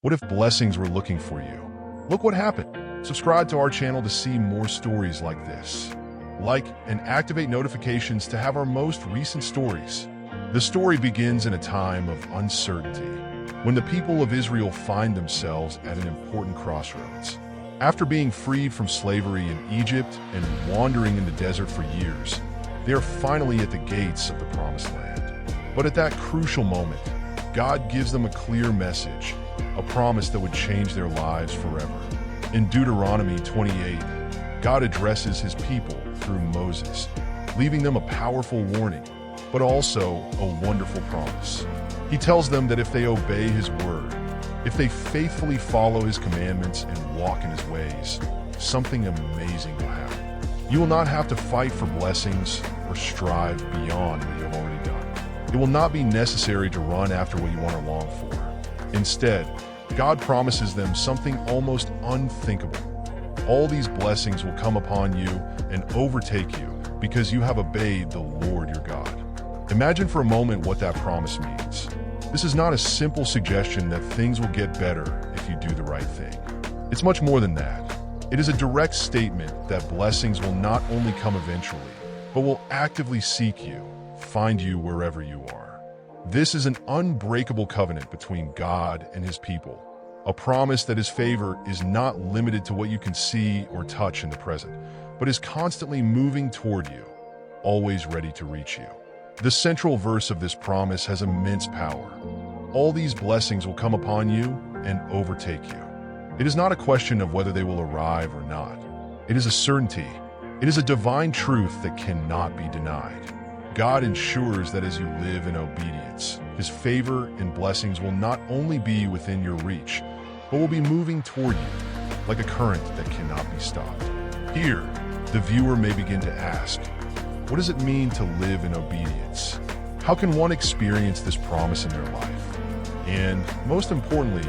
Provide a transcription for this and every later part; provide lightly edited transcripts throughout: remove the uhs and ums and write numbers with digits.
What if blessings were looking for you? Look what happened. Subscribe to our channel to see more stories like this. Like and activate notifications to have our most recent stories. The story begins in a time of uncertainty, when the people of Israel find themselves at an important crossroads. After being freed from slavery in Egypt and wandering in the desert for years, they are finally at the gates of the Promised Land. But at that crucial moment, God gives them a clear message, a promise that would change their lives forever. In Deuteronomy 28, God addresses his people through Moses, leaving them a powerful warning, but also a wonderful promise. He tells them that if they obey his word, if they faithfully follow his commandments and walk in his ways, something amazing will happen. You will not have to fight for blessings or strive beyond what you have already done. It will not be necessary to run after what you want or long for. Instead, God promises them something almost unthinkable. All these blessings will come upon you and overtake you because you have obeyed the Lord your God. Imagine for a moment what that promise means. This is not a simple suggestion that things will get better if you do the right thing. It's much more than that. It is a direct statement that blessings will not only come eventually, but will actively seek you, find you wherever you are. This is an unbreakable covenant between God and his people, a promise that his favor is not limited to what you can see or touch in the present, but is constantly moving toward you, always ready to reach you. The central verse of this promise has immense power. All these blessings will come upon you and overtake you. It is not a question of whether they will arrive or not. It is a certainty. It is a divine truth that cannot be denied. God ensures that as you live in obedience, his favor and blessings will not only be within your reach, but will be moving toward you like a current that cannot be stopped. Here, the viewer may begin to ask, what does it mean to live in obedience? How can one experience this promise in their life? And most importantly,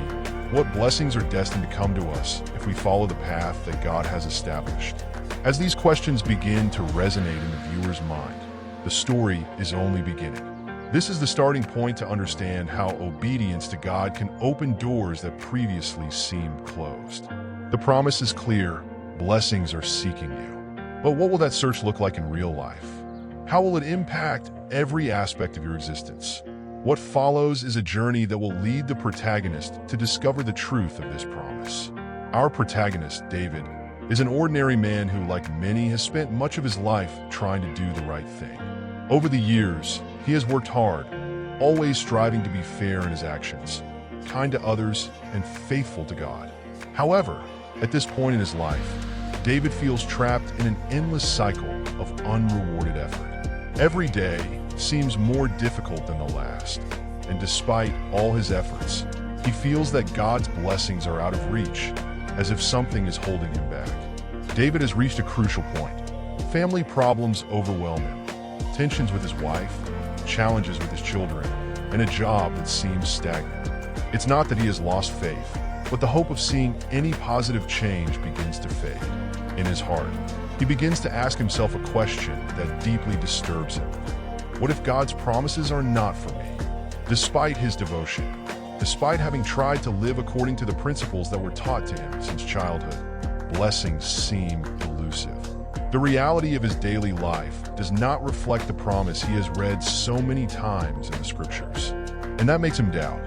what blessings are destined to come to us if we follow the path that God has established? As these questions begin to resonate in the viewer's mind, the story is only beginning. This is the starting point to understand how obedience to God can open doors that previously seemed closed. The promise is clear, blessings are seeking you. But what will that search look like in real life? How will it impact every aspect of your existence? What follows is a journey that will lead the protagonist to discover the truth of this promise. Our protagonist, David, is an ordinary man who, like many, has spent much of his life trying to do the right thing. Over the years, he has worked hard, always striving to be fair in his actions, kind to others, and faithful to God. However, at this point in his life, David feels trapped in an endless cycle of unrewarded effort. Every day seems more difficult than the last, and despite all his efforts, he feels that God's blessings are out of reach, as if something is holding him back. David has reached a crucial point. Family problems overwhelm him. Tensions with his wife, challenges with his children, and a job that seems stagnant. It's not that he has lost faith, but the hope of seeing any positive change begins to fade. In his heart, he begins to ask himself a question that deeply disturbs him. What if God's promises are not for me? Despite his devotion, despite having tried to live according to the principles that were taught to him since childhood, blessings seem elusive. The reality of his daily life does not reflect the promise he has read so many times in the scriptures. And that makes him doubt.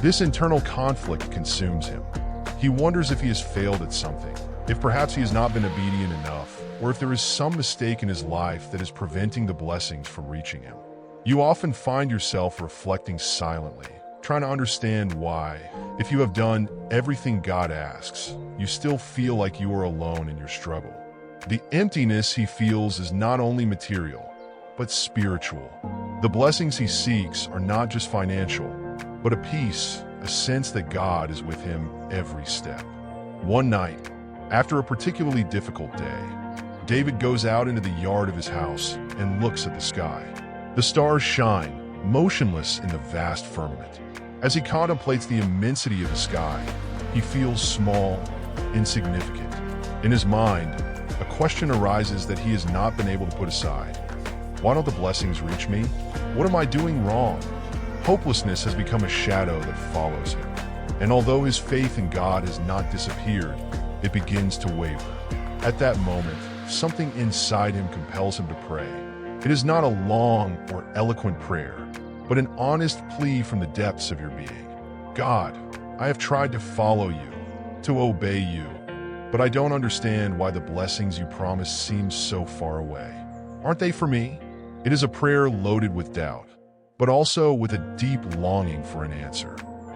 This internal conflict consumes him. He wonders if he has failed at something, if perhaps he has not been obedient enough, or if there is some mistake in his life that is preventing the blessings from reaching him. You often find yourself reflecting silently, trying to understand why, if you have done everything God asks, you still feel like you are alone in your struggle. The emptiness he feels is not only material, but spiritual. The blessings he seeks are not just financial, but a peace, a sense that God is with him every step. One night, after a particularly difficult day, David goes out into the yard of his house and looks at the sky. The stars shine, motionless in the vast firmament. As he contemplates the immensity of the sky, he feels small, insignificant. In his mind, a question arises that he has not been able to put aside. Why don't the blessings reach me? What am I doing wrong? Hopelessness has become a shadow that follows him. And although his faith in God has not disappeared, it begins to waver. At that moment, something inside him compels him to pray. It is not a long or eloquent prayer, but an honest plea from the depths of your being. God, I have tried to follow you, to obey you, but I don't understand why the blessings you promise seem so far away. Aren't they for me? It is a prayer loaded with doubt, but also with a deep longing for an answer.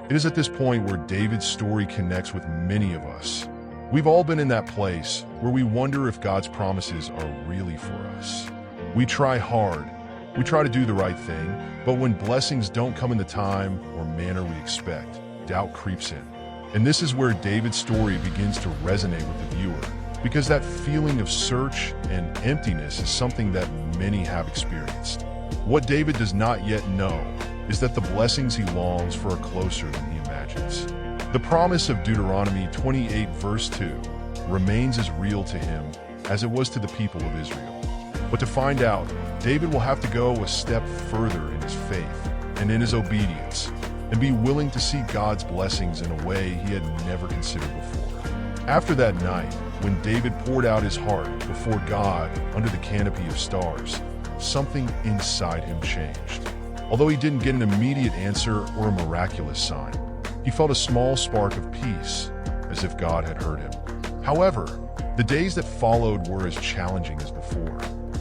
It is at this point where David's story connects with many of us. We've all been in that place where we wonder if God's promises are really for us. We try hard, we try to do the right thing, but when blessings don't come in the time or manner we expect, doubt creeps in. And this is where David's story begins to resonate with the viewer, because that feeling of search and emptiness is something that many have experienced. What David does not yet know is that the blessings he longs for are closer than he imagines. The promise of Deuteronomy 28 verse 2 remains as real to him as it was to the people of Israel. But to find out, David will have to go a step further in his faith and in his obedience, and be willing to see God's blessings in a way he had never considered before. After that night, when David poured out his heart before God under the canopy of stars, something inside him changed. Although he didn't get an immediate answer or a miraculous sign, he felt a small spark of peace, as if God had heard him. However, the days that followed were as challenging as before.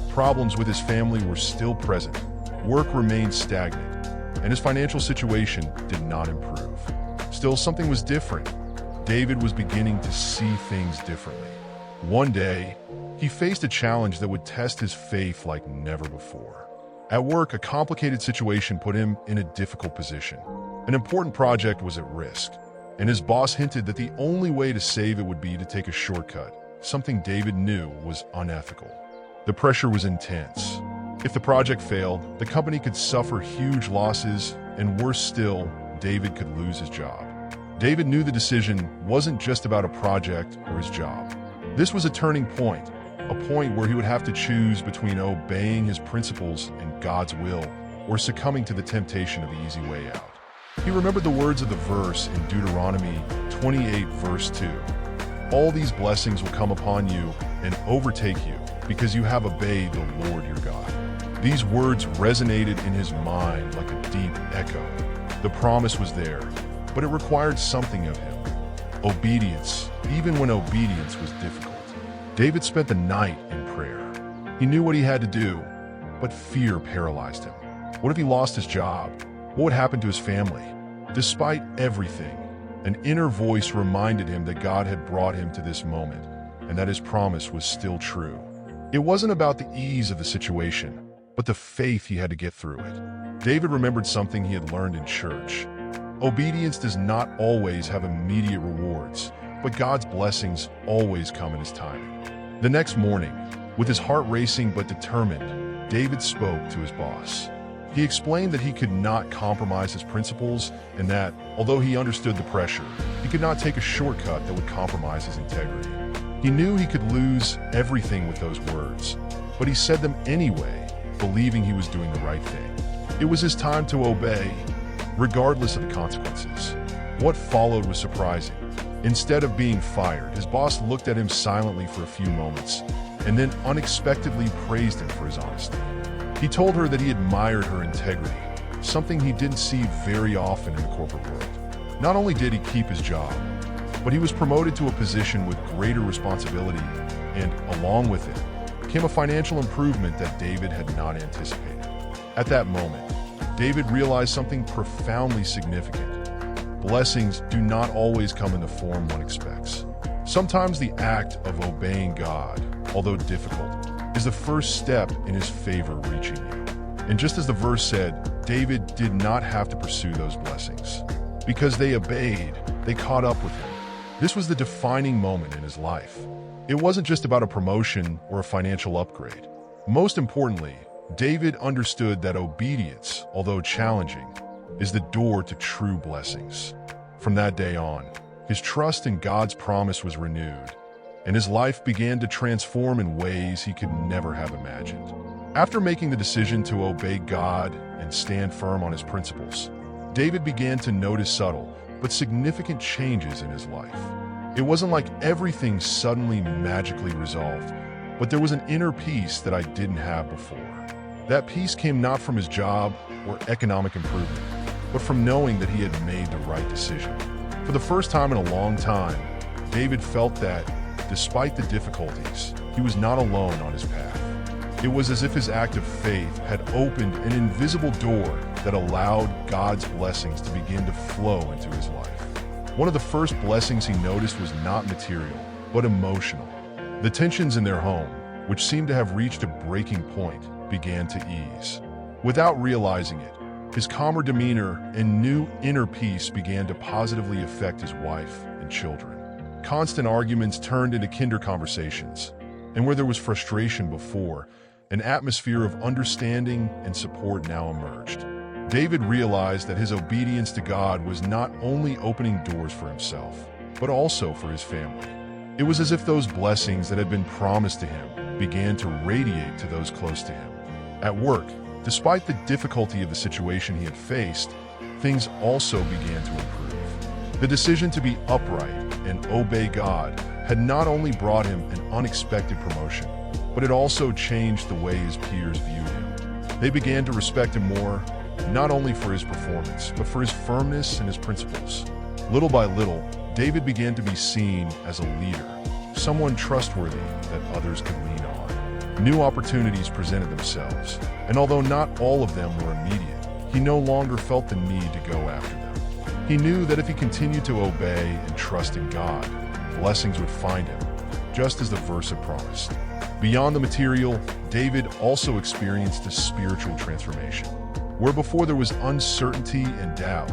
Problems with his family were still present, work remained stagnant, and his financial situation did not improve. Still, something was different. David was beginning to see things differently. One day, he faced a challenge that would test his faith like never before. At work, a complicated situation put him in a difficult position. An important project was at risk, and his boss hinted that the only way to save it would be to take a shortcut, something David knew was unethical. The pressure was intense. If the project failed, the company could suffer huge losses, and worse still, David could lose his job. David knew the decision wasn't just about a project or his job. This was a turning point, a point where he would have to choose between obeying his principles and God's will or succumbing to the temptation of the easy way out. He remembered the words of the verse in Deuteronomy 28 verse 2. All these blessings will come upon you and overtake you because you have obeyed the Lord your God. These words resonated in his mind like a deep echo. The promise was there, but it required something of him. Obedience, even when obedience was difficult. David spent the night in prayer. He knew what he had to do, but fear paralyzed him. What if he lost his job? What would happen to his family? Despite everything, an inner voice reminded him that God had brought him to this moment and that his promise was still true. It wasn't about the ease of the situation, but the faith he had to get through it. David remembered something he had learned in church. Obedience does not always have immediate rewards, but God's blessings always come in his timing. The next morning, with his heart racing but determined, David spoke to his boss. He explained that he could not compromise his principles and that, although he understood the pressure, he could not take a shortcut that would compromise his integrity. He knew he could lose everything with those words, but he said them anyway, believing he was doing the right thing. It was his time to obey, regardless of the consequences. What followed was surprising. Instead of being fired, his boss looked at him silently for a few moments and then unexpectedly praised him for his honesty. He told her that he admired her integrity, something he didn't see very often in the corporate world. Not only did he keep his job, but he was promoted to a position with greater responsibility, and along with it came a financial improvement that David had not anticipated. At that moment, David realized something profoundly significant. Blessings do not always come in the form one expects. Sometimes the act of obeying God, although difficult, is the first step in his favor reaching you. And just as the verse said, David did not have to pursue those blessings. Because they obeyed, they caught up with him. This was the defining moment in his life. It wasn't just about a promotion or a financial upgrade. Most importantly, David understood that obedience, although challenging, is the door to true blessings. From that day on, his trust in God's promise was renewed, and his life began to transform in ways he could never have imagined. After making the decision to obey God and stand firm on his principles, David began to notice subtle but significant changes in his life. It wasn't like everything suddenly magically resolved, but there was an inner peace that I didn't have before. That peace came not from his job or economic improvement, but from knowing that he had made the right decision. For the first time in a long time, David felt that, despite the difficulties, he was not alone on his path. It was as if his act of faith had opened an invisible door that allowed God's blessings to begin to flow into his life. One of the first blessings he noticed was not material, but emotional. The tensions in their home, which seemed to have reached a breaking point, began to ease. Without realizing it, his calmer demeanor and new inner peace began to positively affect his wife and children. Constant arguments turned into kinder conversations, and where there was frustration before, an atmosphere of understanding and support now emerged. David realized that his obedience to God was not only opening doors for himself, but also for his family. It was as if those blessings that had been promised to him began to radiate to those close to him. At work, despite the difficulty of the situation he had faced, things also began to improve. The decision to be upright and obey God had not only brought him an unexpected promotion, but it also changed the way his peers viewed him. They began to respect him more, not only for his performance, but for his firmness and his principles. Little by little, David began to be seen as a leader, someone trustworthy that others could lean on. New opportunities presented themselves, and although not all of them were immediate, he no longer felt the need to go after them. He knew that if he continued to obey and trust in God, blessings would find him, just as the verse had promised. Beyond the material, David also experienced a spiritual transformation. Where before there was uncertainty and doubt,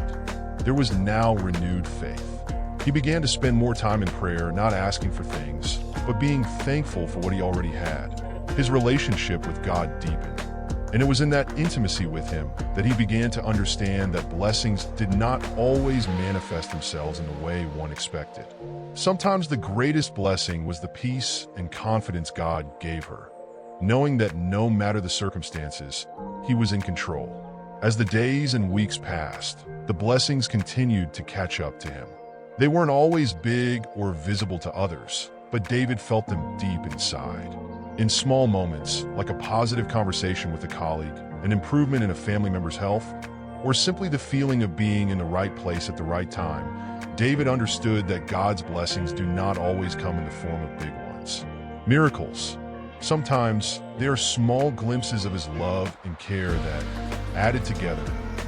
there was now renewed faith. He began to spend more time in prayer, not asking for things, but being thankful for what he already had. His relationship with God deepened, and it was in that intimacy with him that he began to understand that blessings did not always manifest themselves in the way one expected. Sometimes the greatest blessing was the peace and confidence God gave her, knowing that no matter the circumstances, he was in control. As the days and weeks passed, the blessings continued to catch up to him. They weren't always big or visible to others, but David felt them deep inside. In small moments, like a positive conversation with a colleague, an improvement in a family member's health, or simply the feeling of being in the right place at the right time, David understood that God's blessings do not always come in the form of big ones. Miracles. Sometimes they are small glimpses of his love and care that, added together,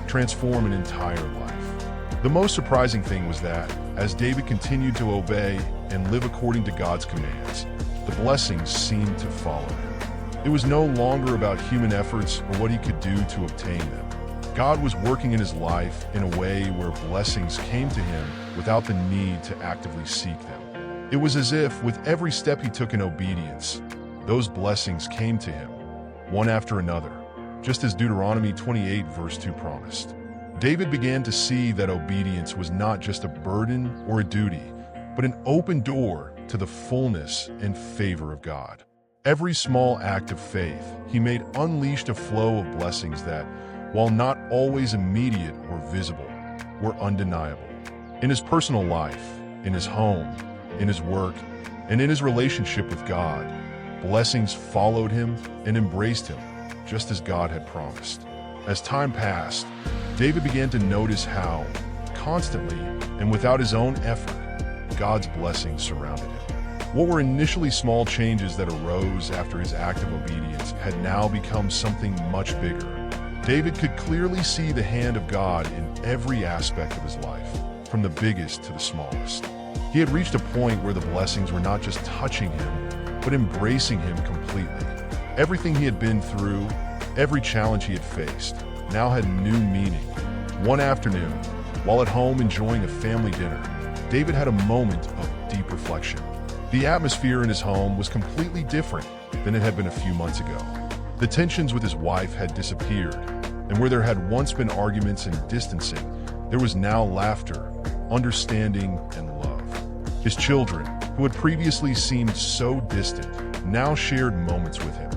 transform an entire life. The most surprising thing was that, as David continued to obey and live according to God's commands, the blessings seemed to follow him. It was no longer about human efforts or what he could do to obtain them. God was working in his life in a way where blessings came to him without the need to actively seek them. It was as if, with every step he took in obedience, those blessings came to him, one after another, just as Deuteronomy 28 verse 2 promised. David began to see that obedience was not just a burden or a duty, but an open door to the fullness and favor of God. Every small act of faith he made unleashed a flow of blessings that, while not always immediate or visible, were undeniable. In his personal life, in his home, in his work, and in his relationship with God, blessings followed him and embraced him, just as God had promised. As time passed, David began to notice how, constantly and without his own effort, God's blessings surrounded him. What were initially small changes that arose after his act of obedience had now become something much bigger. David could clearly see the hand of God in every aspect of his life, from the biggest to the smallest. He had reached a point where the blessings were not just touching him, but embracing him completely. Everything he had been through, every challenge he had faced, now had new meaning. One afternoon, while at home enjoying a family dinner, David had a moment of deep reflection. The atmosphere in his home was completely different than it had been a few months ago. The tensions with his wife had disappeared, and where there had once been arguments and distancing, there was now laughter, understanding, and love. His children, who had previously seemed so distant, now shared moments with him,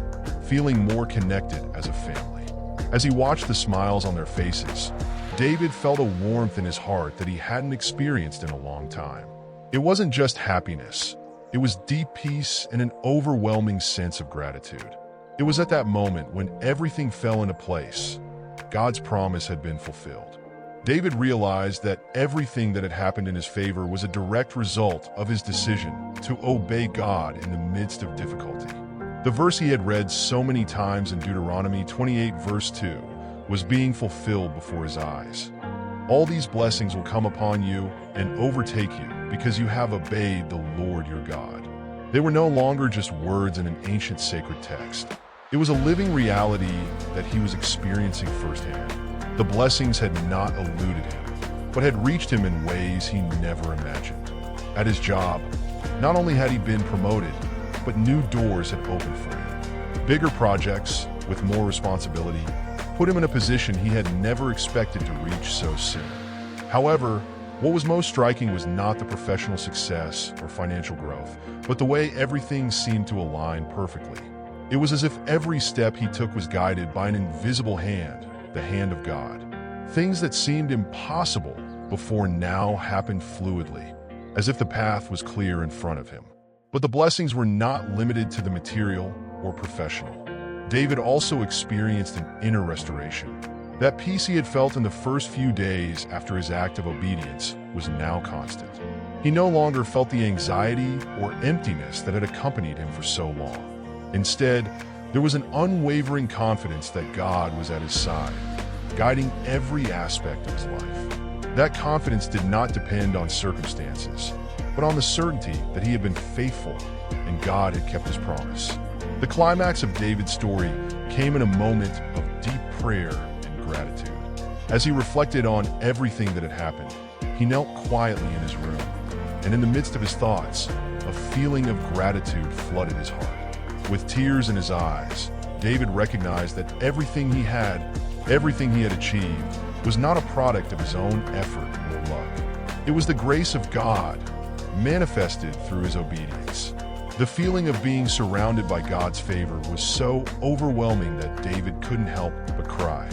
feeling more connected as a family. As he watched the smiles on their faces, David felt a warmth in his heart that he hadn't experienced in a long time. It wasn't just happiness. It was deep peace and an overwhelming sense of gratitude. It was at that moment when everything fell into place. God's promise had been fulfilled. David realized that everything that had happened in his favor was a direct result of his decision to obey God in the midst of difficulty. The verse he had read so many times in Deuteronomy 28 verse 2 was being fulfilled before his eyes. All these blessings will come upon you and overtake you because you have obeyed the Lord your God. They were no longer just words in an ancient sacred text. It was a living reality that he was experiencing firsthand. The blessings had not eluded him, but had reached him in ways he never imagined. At his job, not only had he been promoted, but new doors had opened for him. Bigger projects, with more responsibility, put him in a position he had never expected to reach so soon. However, what was most striking was not the professional success or financial growth, but the way everything seemed to align perfectly. It was as if every step he took was guided by an invisible hand, the hand of God. Things that seemed impossible before now happened fluidly, as if the path was clear in front of him. But the blessings were not limited to the material or professional. David also experienced an inner restoration. That peace he had felt in the first few days after his act of obedience was now constant. He no longer felt the anxiety or emptiness that had accompanied him for so long. Instead, there was an unwavering confidence that God was at his side, guiding every aspect of his life. That confidence did not depend on circumstances, but on the certainty that he had been faithful and God had kept his promise. The climax of David's story came in a moment of deep prayer and gratitude. As he reflected on everything that had happened, he knelt quietly in his room, and in the midst of his thoughts, a feeling of gratitude flooded his heart. With tears in his eyes, David recognized that everything he had achieved, was not a product of his own effort or luck. It was the grace of God, manifested through his obedience. The feeling of being surrounded by God's favor was so overwhelming that David couldn't help but cry.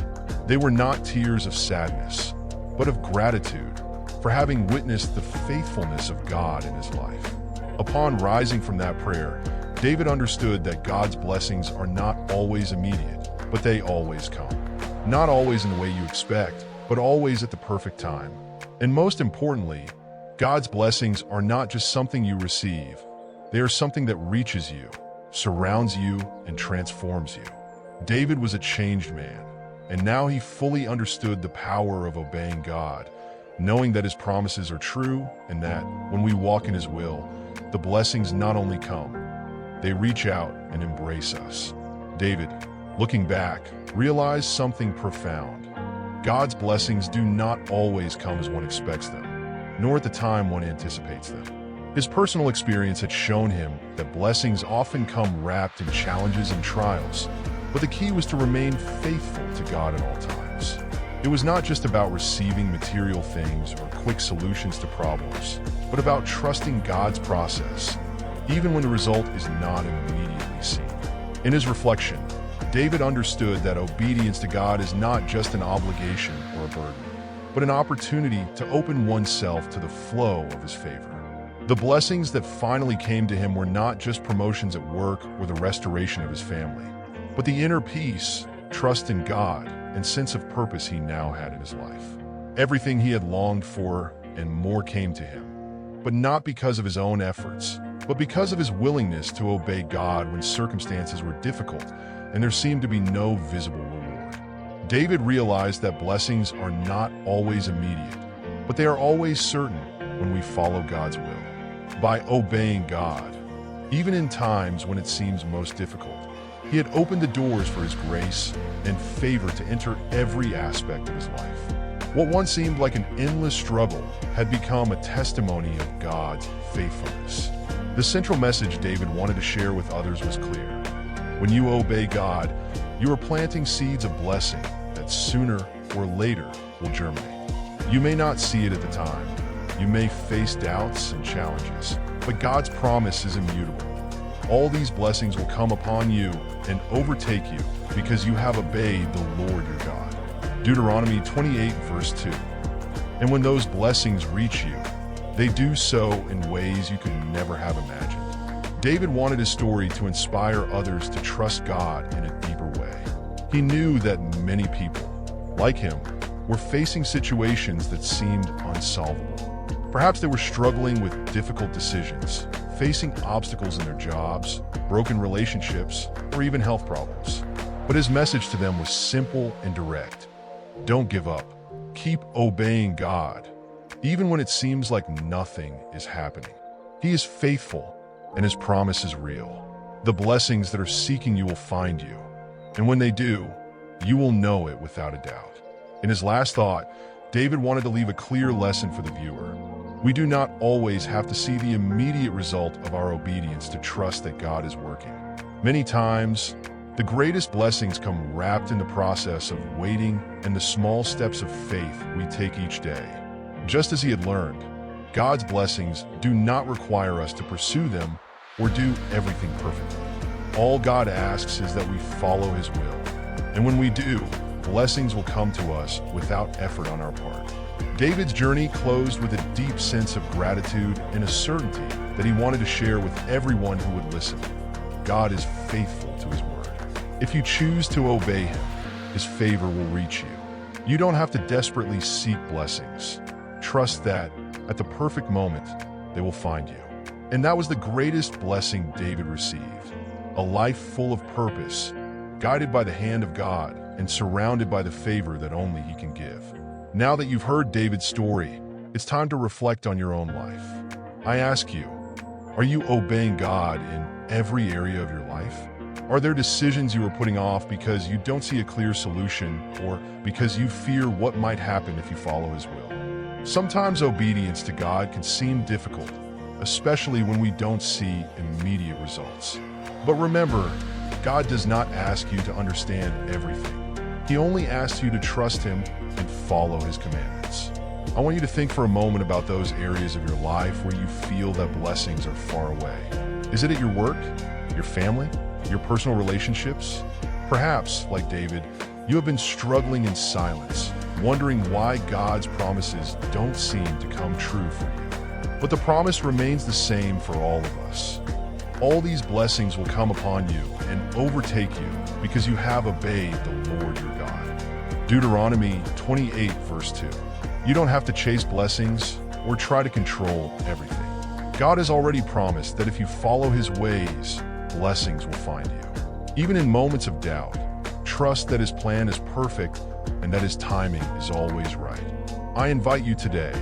They were not tears of sadness, but of gratitude for having witnessed the faithfulness of God in his life. Upon rising from that prayer, David understood that God's blessings are not always immediate, but they always come. Not always in the way you expect, but always at the perfect time. And most importantly, God's blessings are not just something you receive. They are something that reaches you, surrounds you, and transforms you. David was a changed man, and now he fully understood the power of obeying God, knowing that his promises are true and that, when we walk in his will, the blessings not only come, they reach out and embrace us. David, looking back, realized something profound. God's blessings do not always come as one expects them, nor at the time one anticipates them. His personal experience had shown him that blessings often come wrapped in challenges and trials, but the key was to remain faithful to God at all times. It was not just about receiving material things or quick solutions to problems, but about trusting God's process, even when the result is not immediately seen. In his reflection, David understood that obedience to God is not just an obligation or a burden, but an opportunity to open oneself to the flow of his favor. The blessings that finally came to him were not just promotions at work or the restoration of his family, but the inner peace, trust in God, and sense of purpose he now had in his life. Everything he had longed for and more came to him, but not because of his own efforts, but because of his willingness to obey God when circumstances were difficult and there seemed to be no visible reward. David realized that blessings are not always immediate, but they are always certain when we follow God's will. By obeying God, even in times when it seems most difficult, he had opened the doors for his grace and favor to enter every aspect of his life. What once seemed like an endless struggle had become a testimony of God's faithfulness. The central message David wanted to share with others was clear. When you obey God, you are planting seeds of blessing that sooner or later will germinate. You may not see it at the time. You may face doubts and challenges, but God's promise is immutable. All these blessings will come upon you and overtake you because you have obeyed the Lord your God. Deuteronomy 28, verse 2. And when those blessings reach you, they do so in ways you could never have imagined. David wanted his story to inspire others to trust God in a deeper way. He knew that many people, like him, were facing situations that seemed unsolvable. Perhaps they were struggling with difficult decisions, facing obstacles in their jobs, broken relationships, or even health problems. But his message to them was simple and direct. Don't give up. Keep obeying God, even when it seems like nothing is happening. He is faithful, and his promise is real. The blessings that are seeking you will find you, and when they do, you will know it without a doubt. In his last thought, David wanted to leave a clear lesson for the viewer. We do not always have to see the immediate result of our obedience to trust that God is working. Many times, the greatest blessings come wrapped in the process of waiting and the small steps of faith we take each day. Just as he had learned, God's blessings do not require us to pursue them or do everything perfectly. All God asks is that we follow his will. And when we do, blessings will come to us without effort on our part. David's journey closed with a deep sense of gratitude and a certainty that he wanted to share with everyone who would listen. God is faithful to his word. If you choose to obey him, his favor will reach you. You don't have to desperately seek blessings. Trust that, at the perfect moment, they will find you. And that was the greatest blessing David received. A life full of purpose, guided by the hand of God, and surrounded by the favor that only he can give. Now that you've heard David's story, it's time to reflect on your own life. I ask you, are you obeying God in every area of your life? Are there decisions you are putting off because you don't see a clear solution or because you fear what might happen if you follow his will? Sometimes obedience to God can seem difficult, especially when we don't see immediate results. But remember, God does not ask you to understand everything. He only asks you to trust him and follow his commandments. I want you to think for a moment about those areas of your life where you feel that blessings are far away. Is it at your work, your family, your personal relationships? Perhaps, like David, you have been struggling in silence, wondering why God's promises don't seem to come true for you. But the promise remains the same for all of us. All these blessings will come upon you and overtake you because you have obeyed the Lord your God. Deuteronomy 28, verse 2. You don't have to chase blessings or try to control everything. God has already promised that if you follow his ways, blessings will find you. Even in moments of doubt, trust that his plan is perfect and that his timing is always right. I invite you today,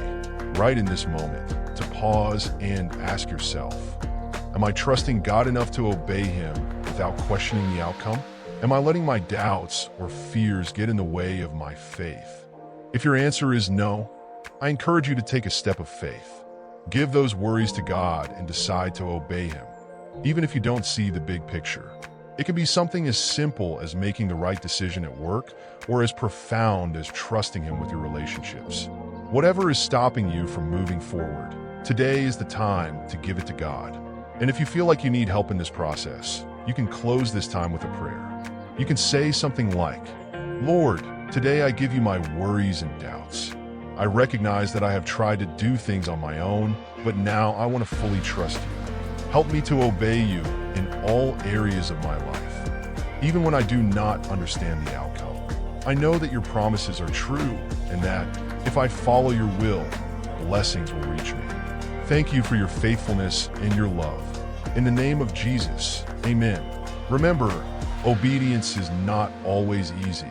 right in this moment, to pause and ask yourself, am I trusting God enough to obey him without questioning the outcome? Am I letting my doubts or fears get in the way of my faith? If your answer is no, I encourage you to take a step of faith. Give those worries to God and decide to obey him, even if you don't see the big picture. It can be something as simple as making the right decision at work or as profound as trusting him with your relationships. Whatever is stopping you from moving forward, today is the time to give it to God. And if you feel like you need help in this process, you can close this time with a prayer. You can say something like, Lord, today I give you my worries and doubts. I recognize that I have tried to do things on my own, but now I want to fully trust you. Help me to obey you in all areas of my life, even when I do not understand the outcome. I know that your promises are true and that if I follow your will, blessings will reach me. Thank you for your faithfulness and your love. In the name of Jesus, amen. Remember, obedience is not always easy,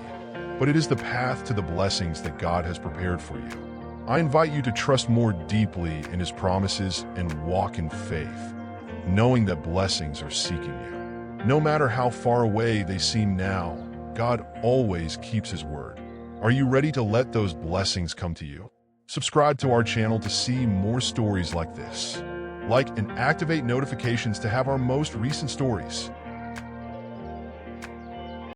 but it is the path to the blessings that God has prepared for you. I invite you to trust more deeply in his promises and walk in faith, knowing that blessings are seeking you. No matter how far away they seem now, God always keeps his word. Are you ready to let those blessings come to you? Subscribe to our channel to see more stories like this. Like and activate notifications to have our most recent stories.